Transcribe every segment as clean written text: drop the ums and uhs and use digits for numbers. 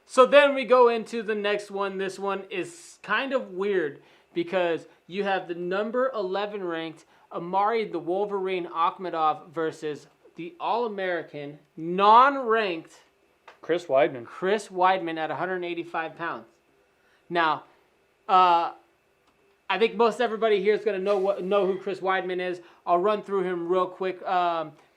So then we go into the next one. This one is kind of weird because you have the number 11 ranked Omari the Wolverine Akhmedov versus the All-American, non-ranked Chris Weidman at 185 pounds. Now, I think most everybody here is going to know who Chris Weidman is. I'll run through him real quick.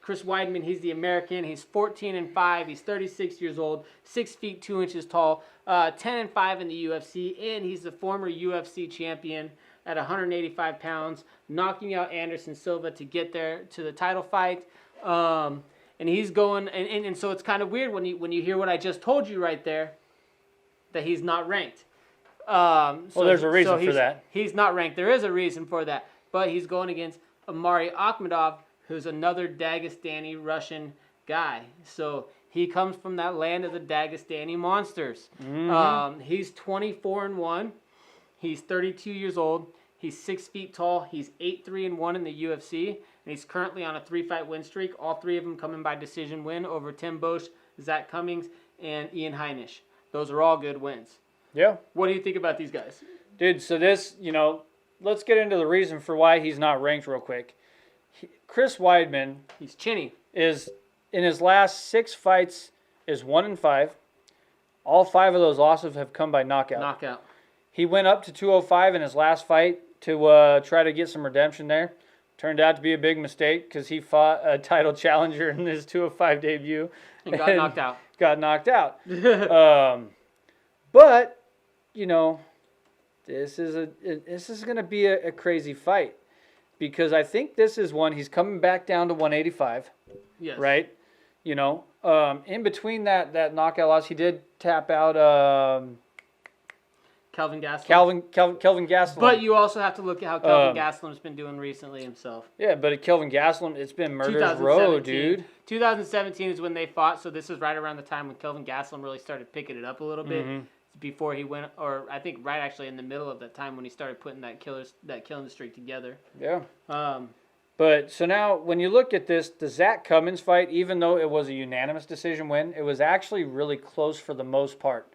Chris Weidman, he's the American. He's 14-5. He's 36 years old, 6 feet 2 inches tall, 10-5 in the UFC, and he's the former UFC champion at 185 pounds, knocking out Anderson Silva to get there to the title fight. And he's going, and so it's kind of weird when you hear what I just told you right there, that he's not ranked. There's a reason for that. He's not ranked. There is a reason for that, but he's going against Omari Akhmedov, who's another Dagestani Russian guy. So he comes from that land of the Dagestani monsters. Mm-hmm. He's 24-1. He's 32 years old. He's 6 feet tall. He's 8-3-1 in the UFC, and he's currently on a 3-fight win streak. All 3 of them coming by decision win over Tim Bosch, Zach Cummings, and Ian Heinisch. Those are all good wins. Yeah. What do you think about these guys? Dude, so this, let's get into the reason for why he's not ranked real quick. Chris Weidman, he's chinny, is in his last 6 fights is 1-5. All 5 of those losses have come by knockout. He went up to 205 in his last fight to try to get some redemption there. Turned out to be a big mistake because he fought a title challenger in his 205 debut. And got knocked out. Got knocked out. But, this is going to be a crazy fight. Because I think this is one, he's coming back down to 185. Yes. Right? In between that knockout loss, he did tap out Kelvin Gastelum. Kelvin Gastelum. But you also have to look at how Kelvin Gastelum's been doing recently himself. Yeah, but Kelvin Gastelum, it's been murder's row, dude. 2017 is when they fought, so this is right around the time when Kelvin Gastelum really started picking it up a little bit. Mm-hmm. Before he went, or I think right actually in the middle of that time when he started putting that killing streak together. Yeah. But so now when you look at this, the Zach Cummins fight, even though it was a unanimous decision win, it was actually really close for the most part.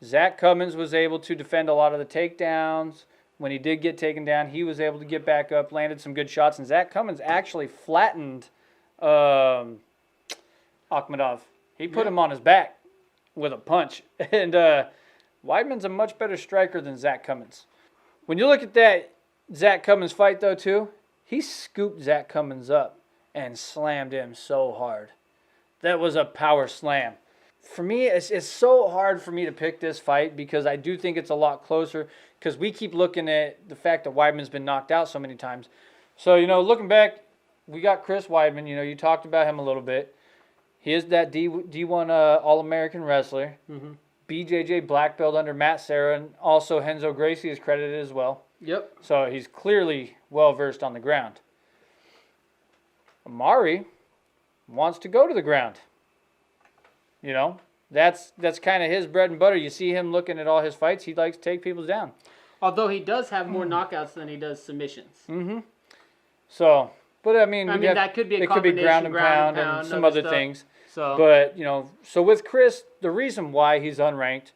Zach Cummins was able to defend a lot of the takedowns. When he did get taken down, he was able to get back up, landed some good shots, and Zach Cummins actually flattened Akhmedov. He put him on his back with a punch. And Weidman's a much better striker than Zach Cummins. When you look at that Zach Cummins fight, though, too, he scooped Zach Cummins up and slammed him so hard. That was a power slam. For me, it's so hard for me to pick this fight because I do think it's a lot closer because we keep looking at the fact that Weidman's been knocked out so many times. So, looking back, we got Chris Weidman. You talked about him a little bit. He is that D1 All-American wrestler. Mm-hmm. BJJ black belt under Matt Serra, and also Renzo Gracie is credited as well. Yep. So he's clearly well-versed on the ground. Omari wants to go to the ground. That's kind of his bread and butter. You see him looking at all his fights. He likes to take people down. Although he does have more knockouts than he does submissions. Mm-hmm. So, but I mean that could be a combination. It could be ground and pound and some other things. So, but so with Chris, the reason why he's unranked,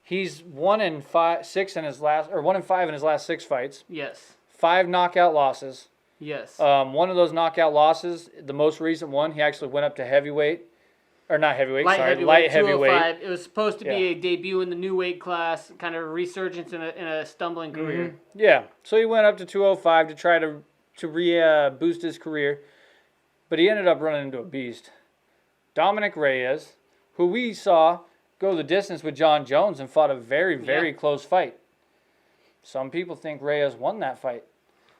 he's 1-5 in his last 6 fights. Yes. 5 knockout losses. Yes. One of those knockout losses, the most recent one, he actually went up to heavyweight, or not heavyweight. Light heavyweight. It was supposed to be a debut in the new weight class, kind of a resurgence in a stumbling career. Mm-hmm. Yeah. So he went up to 205 to try to boost his career, but he ended up running into a beast. Dominic Reyes, who we saw go the distance with John Jones and fought a very, very close fight. Some people think Reyes won that fight.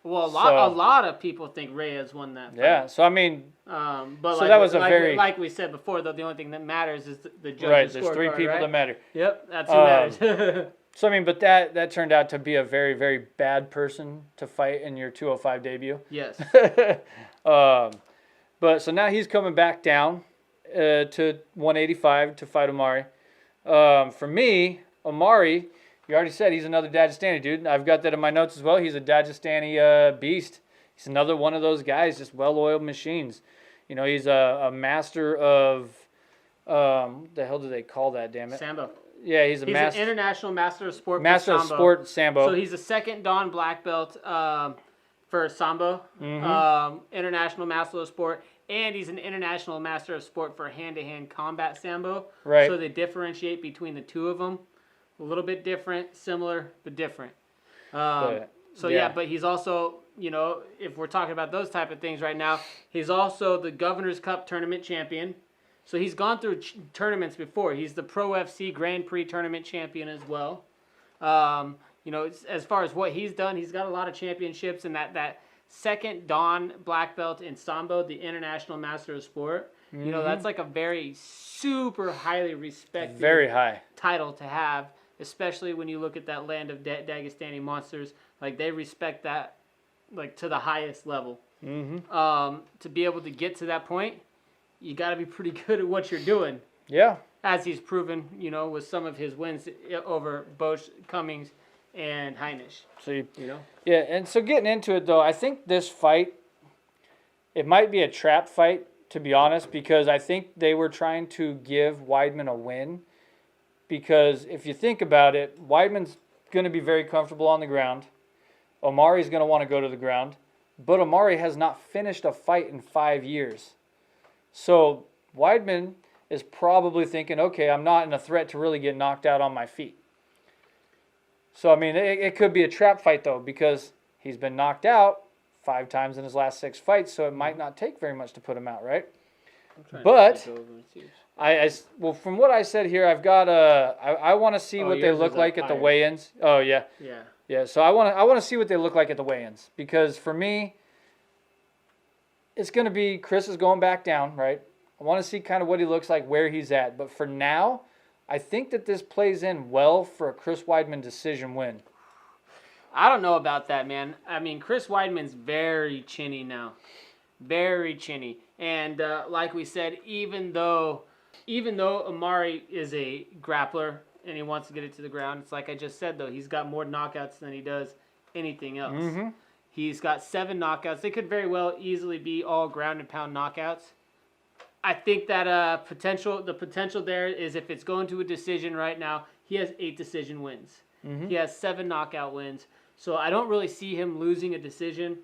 Well, a lot of people think Reyes won that fight. Yeah, so I mean, but that was like we said before, though, the only thing that matters is the judges' right. There's 3 people that matter. Yep, that's who matters. So I mean, but that turned out to be a very, very bad person to fight in your 205 debut. Yes. But so now he's coming back down to 185 to fight Omari. For me, Omari, you already said he's another Dagestani dude. I've got that in my notes as well. He's a Dagestani beast. He's another one of those guys, just well-oiled machines. He's a master of What the hell do they call that? Damn it. Sambo. Yeah, he's He's an international master of sport. Master of sport Sambo. So he's a second Dan black belt for Sambo. International master of sport. And he's an international master of sport for hand-to-hand combat Sambo. Right. So they differentiate between the two of them. A little bit different, similar, but different. But he's also, if we're talking about those type of things right now, he's also the Governor's Cup tournament champion. So he's gone through tournaments before. He's the Pro FC Grand Prix tournament champion as well. As far as what he's done, he's got a lot of championships, and that second Dan black belt in Sambo, the International Master of Sport. That's like a very super highly respected very high title to have, especially when you look at that land of Dagestani monsters. Like, they respect that like to the highest level. To be able to get to that point, you got to be pretty good at what you're doing. Yeah. As he's proven, with some of his wins over Bosch, Cummings, and Heinisch. So yeah, and so getting into it though, I think this fight, it might be a trap fight, to be honest, because I think they were trying to give Weidman a win. Because if you think about it, Weidman's going to be very comfortable on the ground. Omari's going to want to go to the ground, but Omari has not finished a fight in 5 years. So Weidman is probably thinking, okay, I'm not in a threat to really get knocked out on my feet. So, I mean, it could be a trap fight, though, because he's been knocked out 5 times in his last 6 fights, so it might not take very much to put him out, right? But, well, from what I said here, I've got I want to see what they look like at the weigh-ins. Oh, yeah. Yeah, so I want to see what they look like at the weigh-ins, because for me, it's going to be Chris is going back down, right? I want to see kind of what he looks like, where he's at. But for now, I think that this plays in well for a Chris Weidman decision win. I don't know about that, man. I mean, Chris Weidman's very chinny now. Very chinny. And like we said, even though Omari is a grappler and he wants to get it to the ground, it's like I just said, though, he's got more knockouts than he does anything else. He's got 7 knockouts. They could very well easily be all ground and pound knockouts. I think that the potential there is, if it's going to a decision right now, he has 8 decision wins. He has 7 knockout wins. So I don't really see him losing a decision.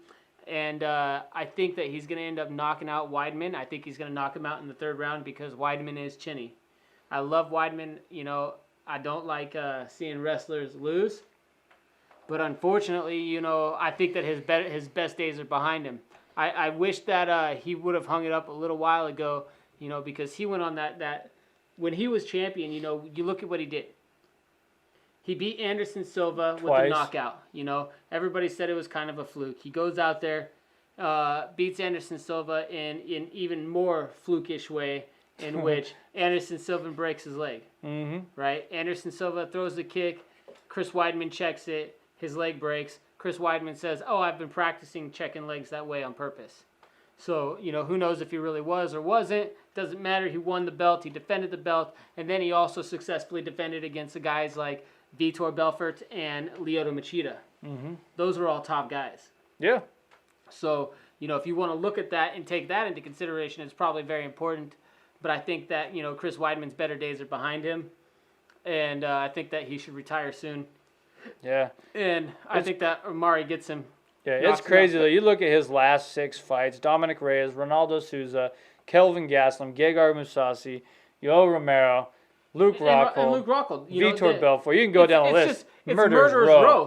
And I think that he's going to end up knocking out Weidman. I think he's going to knock him out in the 3rd round because Weidman is chinny. I love Weidman. I don't like seeing wrestlers lose. But unfortunately, I think that his best days are behind him. I wish that he would have hung it up a little while ago, because he went on that when he was champion, you look at what he did. He beat Anderson Silva with a knockout. Everybody said it was kind of a fluke. He goes out there, beats Anderson Silva in even more flukish way, in which Anderson Silva breaks his leg. Right? Anderson Silva throws the kick. Chris Weidman checks it. His leg breaks. Chris Weidman says, "Oh, I've been practicing checking legs that way on purpose." So, who knows if he really was or wasn't. Doesn't matter. He won the belt. He defended the belt. And then he also successfully defended against the guys like Vitor Belfort and Lyoto Machida. Those were all top guys. Yeah. So, if you want to look at that and take that into consideration, it's probably very important. But I think that, Chris Weidman's better days are behind him. And I think that he should retire soon. Yeah. And I think that Omari gets him. Yeah, it's crazy, though. You look at his last 6 fights: Dominic Reyes, Ronaldo Souza, Kelvin Gastelum, Gegard Mousasi, Yoel Romero, Luke Rockhold, and Luke Rockhold. Vitor Belfort. You can go down the list. It's Murderer's Row.